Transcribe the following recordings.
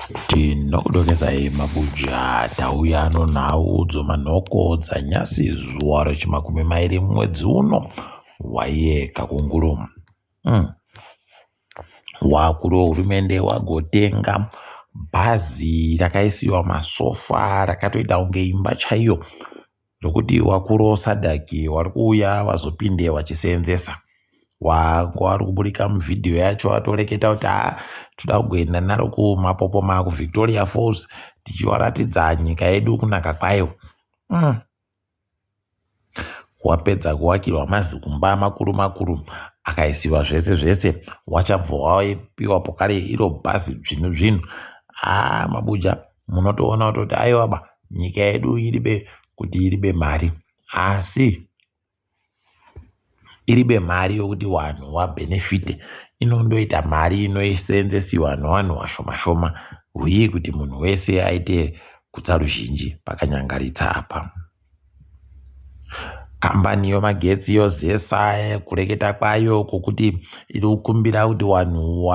Tinokudokezai mabuja tauya ano nhau dzomanhoko dzanyasi zuwa rechimakumi mairi mwedzi uno waiye kakunguru. Wakuru wehurumende wagotenga bhazi rakaisiwa masofa rakatoita kunge imba chaiyo rokuti wakuru Sadaki vari kuuya vazopinde vachiseenzesa. Wari kuburika muvhidhiyo yacho atoreketa kuti toda kugoenda naro kumapopoma kuVictoria Falls tichivaratidza nyika yedu kunaka kwayo. Wapedza kuvakirwa mazikumba makuru makuru akaisiwa zvese zvese wachabva waipiwa pokare iro bhazi zvinhu mabuja munotoona kutoti aiwaba nyika yedu iribe kuti iribe mari, asi iribe mari yokuti vanhu vabhenefite, inondoita mari inoseenzesiwa nevanhu vashoma shoma, huye kuti munhu wese aite kutsa ruzhinji pakanyangaritsa apa. Kambani yemagetsi yozesa kureketa kwayo kwokuti iri kukumbira kuti vanhu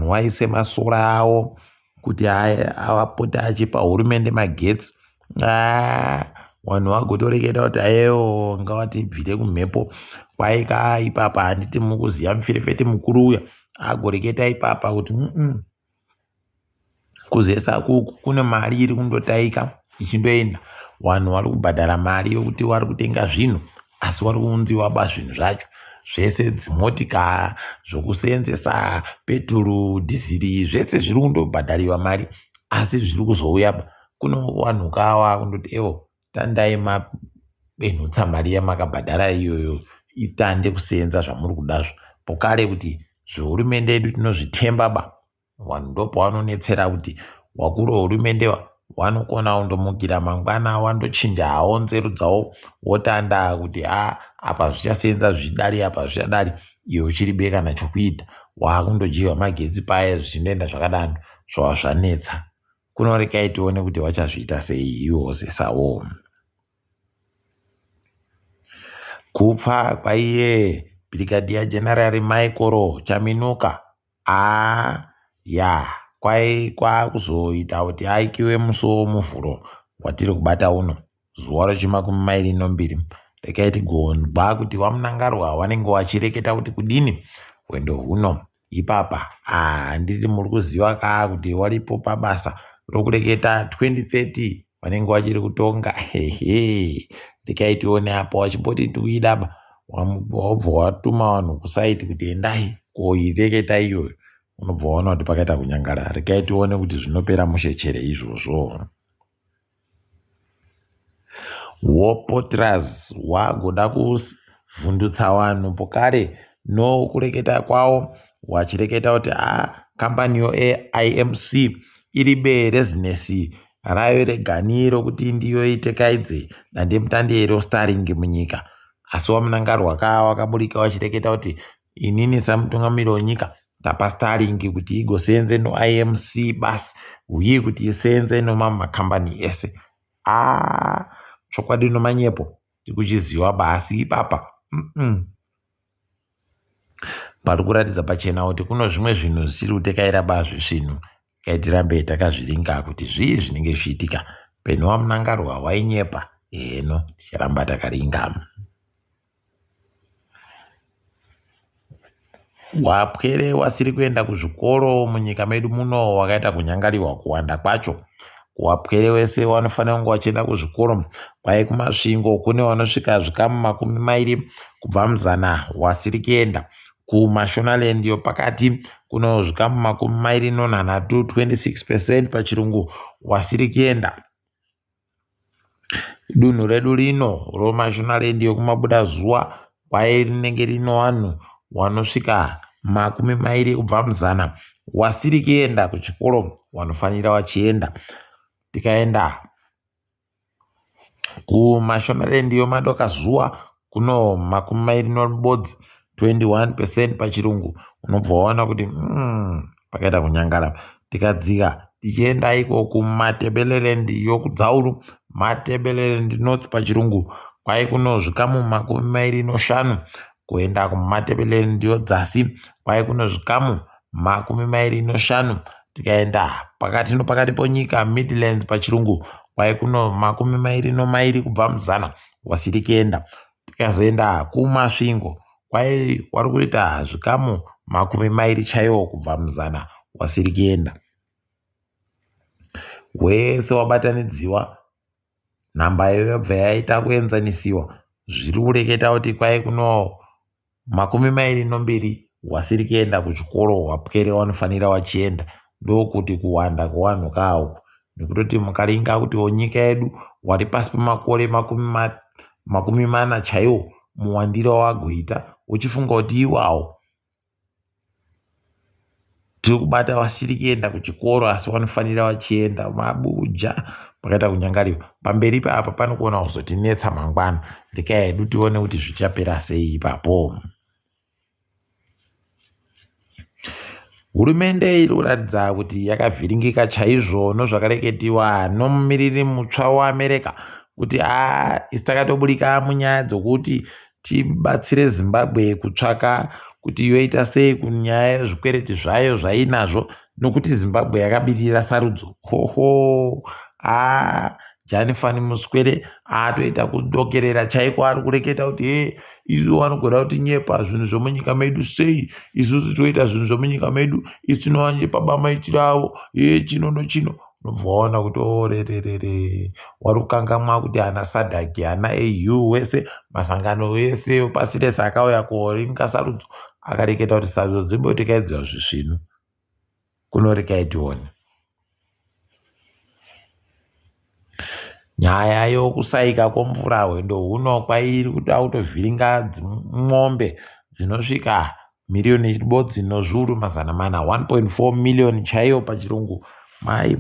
vaise masora avo kuti avapote achipa hurumende magetsi. Vanhu vagotoreketa kuti aiwo ngavatibvire kumhepo, kwaika ipapa handiti mukuziya mufirifeti mukuru uya agoreketa ipapa kuti kuzesa kuku kune mari iri kundotaika ichindoenda. Vanhu vari kubhadhara mari yokuti vari kutenga zvinhu asi vari kunziwaba zvinhu zvacho zvese, dzimotika zvokuseenzesa, peturu, dhiziri, zvese zviri kundobhadhariwa mari asi zviri kuzouya kuno vanhu kava kundoti tandai mabenhutsa mari yamakabhadhara iyoyo itande kuseenza zvamuri kudazvo, pokare kuti zvehurumende yedu tinozvitemba vanhu ndopavanonetsera kuti wakuru wehurumende vanokona kundomukira mangwana wandochinja hawo nzeru dzavo wotanda kuti apa zvichaseenza zvidari apa zvichadari, iwe uchiribe kana chokuita wakundojiwa magetsi paya zvichindoenda zvakadaro zvava zvanetsa. Kunorekai tione kuti vachazviita sei ivo zesawo. Kupfa kwaiye Brigadier General Michael Chaminuka kwakuzoita kuti aikiwe musuwo muvhuro watiri kubata uno zuwa rechimakumi mairi nombiri. Rekai tigomba kuti vamunangarwa vanenge vachireketa kuti kudini wendo huno ipapa handiti muri kuziva kuti varipo pabasa rokureketa 2030 vanenge vachiri kutonga. Rekai tione apa wachimboti tuidaba wabva watuma vanhu kusaiti kuti endai koireketa iyoyo, unobva waona kuti pakaita kunyangara. Rekai tione kuti zvinopera mushechere izvozvo. Warpotras wagoda kuvhundutsa vanhu pokare nokureketa kwawo wachireketa kuti kambani yeIMC iribe rezinesi rayo reganiro kuti ndiyo itekaidze dandemutande reStarlink munyika, asi wamunangarwa wakaburika wachireketa kuti inini samutungamiriri wenyika ndapa Starlink kuti igoseenze noIMC basi, huye kuti iseenze nomakambani ese. Chokwadi nomanyepo tikuchiziva basi ipapa pari kuratidza pachena kuti kuno zvimwe zvinhu zvisiri kutekaira bazve zvinhu kaitirambe takazviringa kuti zvii zvinenge zvichiitika. Penhu wamunangarwa wainyepa, heno ticharamba takaringa. Wapwere wasiri kuenda kuzvikoro munyika medu muno wakaita kunyangariwa kuwanda kwacho. Wapwere wese wanofanira kunge wachienda kuzvikoro, kwai kumasvingo kune vanosvika zvikamu 20 kubva muzana wasiri kuenda. Kumashonaland yopakati kuno zvikamu 23, 26% pachirungu wasiri kuenda. Dunhu redu rino romashonaland yokumabuda zuva kwai rinenge rino vanhu vanosvika 20 kubva muzana wasiri kuenda kuchikoro, vanofanira vachienda. Tikaenda kumashonaland yomadoka zuva kuno 29, 21% pachirungu, unobva waona kuti pakaita kunyangara. Tikadzika tichienda iko kumatebeleland yokudzauru, matebeleland north pachirungu, kwai kuno zvikamu 25 kuenda kumatebeleni ndiyo dzasi kwai kuno zvikamu 25. Tikaenda pakati nopakati ponyika Midlands pachirungu kwai kuno 22 kubva muzana wasiri kuenda. Tikazoenda kumasvingo kwai wari kuita zvikamu 20 chaiwo kubva muzana wasiri kuenda. Wese wabatanidziwa nhamba yobva yaita kuenzanisiwa zviri kureketa kuti kwai kuno 22 wasiri kuenda kuchikoro wapwere wanofanira wachienda. Ndokuti kuwanda kwevanhu kawo nekutoti mukaringa kuti nyika yedu wari pasi pemakore 40 chaiwo muwandiro wagoita uchifunga kuti iwawo tiri kubata wasiri kuenda kuchikoro asi wanofanira wachienda. Mabuja pakaita kunyangariwa pamberi apa panokuona kuzotinetsa mangwana. Rekai hedu tione kuti zvichapera sei ipapo. Hurumende iri kuratidza kuti yakavhiringika chaizvo nozvakareketiwa nomumiriri mutsva weAmerica kuti isi takatoburika munyaya dzokuti tibatsire Zimbabwe kutsvaka kuti yoita sei kunyaya yezvikwereti zvayo zvainazvo nokuti Zimbabwe yakabidirira sarudzo. Janifani Muswere atoita kudokerera chaiko, ari kureketa kuti isu vanogona kuti nyepa zvinhu zvomunyika medu sei, isusu toita zvinhu zvomunyika medu, isu tinowanyepa bamaitiro avo chino nochino. Unobvaona kuti orerere wari kukangamwa kuti ana sadhaki ana AU wese masangano ese pasi rese akauya koringa sarudzo akareketa kuti sarudzo dzimbotekaidzwa zvisvinu kunorekai tione. Nyaya yokusaika kwomvura hwendo huno kwairi kuda kutovhiringa mombe dzinosvika milioni zviuru 1.4 milioni chaiyo pachirungu. Mai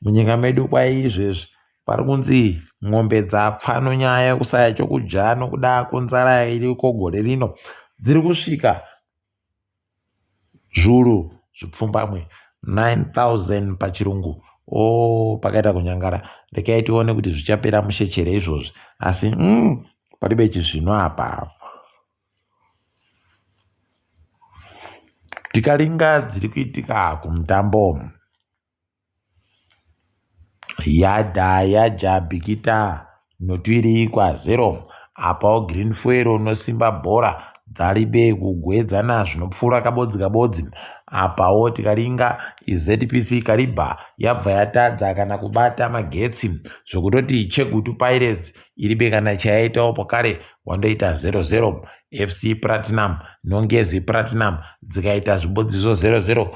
munyika medu kwai izvezvi pari kunzi mombe dzapfa nonyaya yekusaya chokudya nokuda kwenzara iriko gore rino dziri kusvika zviuru zvipfumbamwe 9,000 pachirungu. Pakaita kunyangara. Rekai tione kuti zvichapera mushechere izvozvi, asi paribe chizvino apa. Tikaringa dziri kuitika kumutambo, yaja bhikita notwiri kwa0 apawo Green Fuel nosimba bhora dzaribe kugwedzana zvinopfuura kabodzi apawo. Tikaringa ZPC Kariba yabva yatadza kana kubata magetsi zvokutoti Chegutu Pirates iribe kana chayaitawo pokare wandoita 0-0. FC Platinum Nongezi Platinum dzikaita zvibodziso 0-0.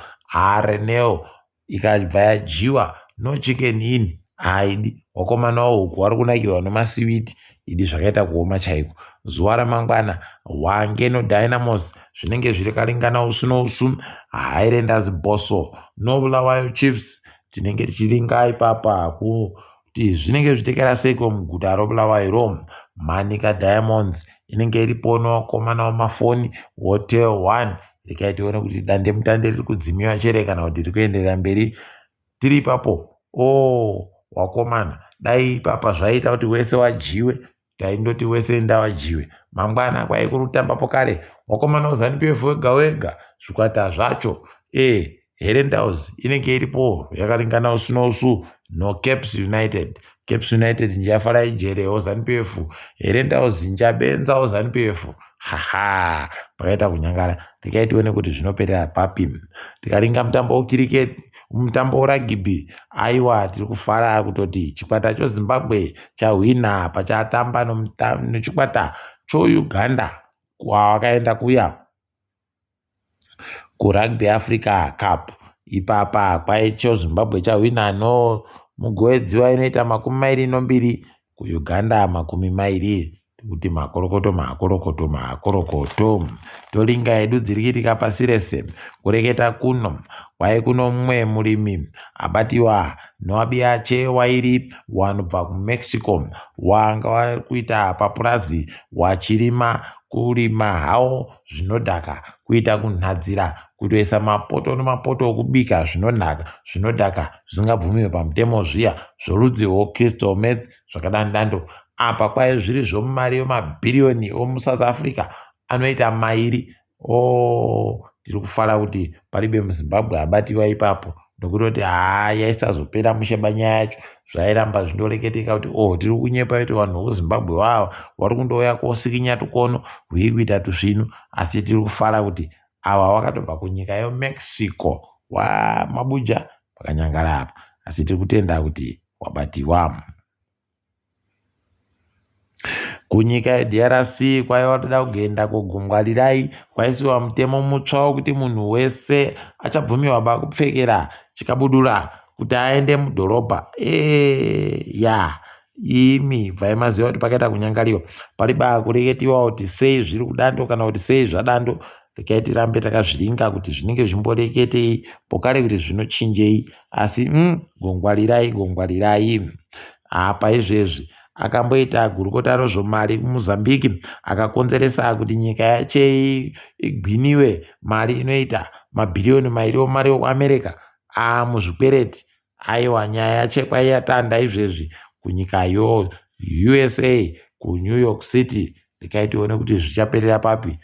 Reneo ikabva yajiwa no chicken in haidi. Wakomanawo huku wari kunakirwa nomasiwiti idi zvakaita kuoma chaiko. Zuva ramangwana Hwange noDynamos zvinenge zviri karingana usu nousu. Highlanders Bosso noBulawayo Chiefs tinenge tichiringa ipapa kuti zvinenge zvitekera seiko muguta roBulawayo. Manika Diamonds inenge iripo nowakomana wamafoni Hotel 1. Rekai tione kuti dande mutande riri kudzimiwa chere kana kuti riri kuenderera mberi tiri ipapo. Wakomana dai ipapa zvaita kuti wese wajiwe taindoti wese ndawajiwe. Mangwana kwai kurutamba pokare wakomana uZANU-PF wega zvikwata zvacho. Highlanders inenge iripo yakaringana usu nousu no Caps United. Caps United njafara ijerewo ZANU-PF, Highlanders njabenzawo ZANU-PF. Pakaita kunyangara. Rekai tione kuti zvinoperera papi. Tikaringa mutambo wekiriketi, mutambo weragibhi, aiwa tiri kufara kutoti chikwata cheZimbabwe chahwina pachatamba nechikwata choUganda kwakaenda kuya kuRugby Africa Cup. Ipapa kwai cheZimbabwe chahwina mugowedzi inoita 22 kuUganda 20 kuti makorokoto. Toringa hedu dziri kuitika pasi rese kureketa kuno kwai kuno mumwe murimi abatiwa noabiache wairi wanobva kuMexico wanga wari kuita papurazi wachirima kurima hawo zvinodhaka kuita kunhadzira kutoisa mapoto nemapoto okubika zvinodhaka zvisingabvumiwe pamutemo zviya zvorudzi rweCrystal Meth zvakadandando. apa kwai zviri zvomumari yemabhiriyoni omuSouth Africa anoita mairi. Tiri kufara kuti paribe muZimbabwe abatiwa ipapo, nokutoti yaisazopera musheba nyaya yacho, zvairamba zvindoreketeka kuti tiri kunyepa kuti vanhu vokuZimbabwe vava vari kundouya kosikinya tukono hwekuita tuzvinu, asi tiri kufara kuti ava vakatobva kunyika yeMexico. Mabuja pakanyangara apa, asi tiri kutenda kuti wabatiwa. Kunyika yeDRC kwaiva toda kugenda kugungwarirai, kwaisiwa mutemo mutsva wokuti munhu wese achabvumiwa kupfekera chikabudura kuti aende mudhorobha. Imi bvai maziva kuti pakaita kunyangariwa, pariba kureketiwa kuti sei zviri kudando kana kuti sei zvadando. Rekai tirambe takazviringa kuti zvinenge zvimboreketei pokare kuti zvinochinjei, asi gongwarirai. Apa izvezvi akamboita gurukota rozvomari kuMozambique, akakonzeresa kuti nyika yache igwiniwe mari inoita mabhiriyoni mairi omari okuAmerica muzvikwereti. Aiwa, nyaya yachekwa yatanda izvezvi kunyikayo USA kuNew York City. Rekai tione kuti zvichaperera papi.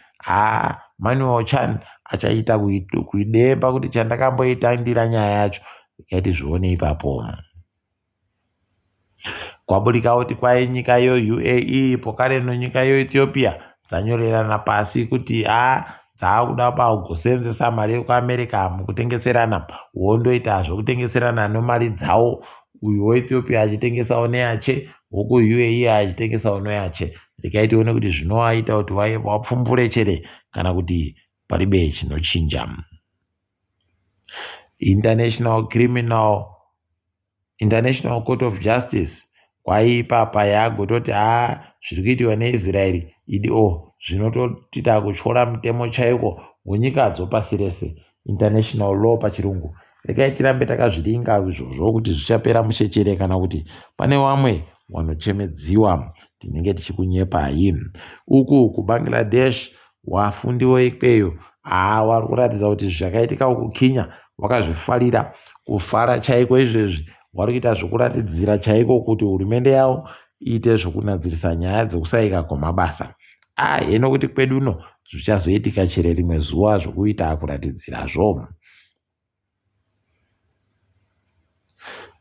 Manuel Chan achaita kuidemba kuti chandakamboitandira nyaya yacho. Rekai tizvione ipapo. Kwaburika kuti kwai nyika UAE pokare nyika Ethiopia dzanyorerana pasi kuti dzakuda kugosenzesa mari yekuAmerica mukutengeserana, wondoita zvokutengeserana nemari dzawo, uyu weEthiopia achitengesawo neyache, woku UAE achitengesawo neyache. Rekai tione kuti zvinowaita kuti wapfumbure chere kana kuti paribe chinochinja. International Court of Justice kwaipapa yagototi zviri kuitiwa neIsraeri zvinototida kutyora mutemo chaiko wenyikadzo pasi rese, international law pachirungu. Rekai tirambe takazviringa izvozvo kuti zvichapera muchechere kana kuti pane vamwe vanochemedziwa. Tinenge tichikunyepai. Uku kuBangladesh wafundi weikweyo vari kuratidza kuti zvakaitika uku Kenya vakazvifarira, kufara chaiko izvezvi. Vari kuita zvokuratidzira chaiko kuti hurumende yavo iite zvokunadzirisa nyaya dzokusaika kwamabasa. Hino kuti kwedu uno zvichazoitika chere rimwe zuva zvokuita kuratidzirazvo.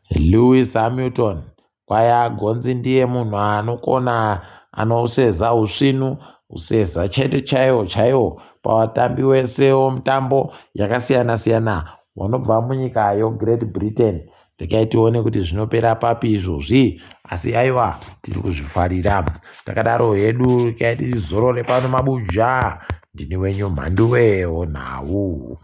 Lewis Hamilton kwai gonzi ndiye munhu anokona, anoseza usvinu, useza chete chaiwo pavatambi wese womutambo yakasiyana-siyana vanobva munyika yeGreat Britain. Rekai tione kuti zvinopera papi izvozvi, asi aiwa tiri kuzvifarira. Takadaro hedu rekai tizorore pano mabuja. Ndini wenyu Mhanduwe Onhau.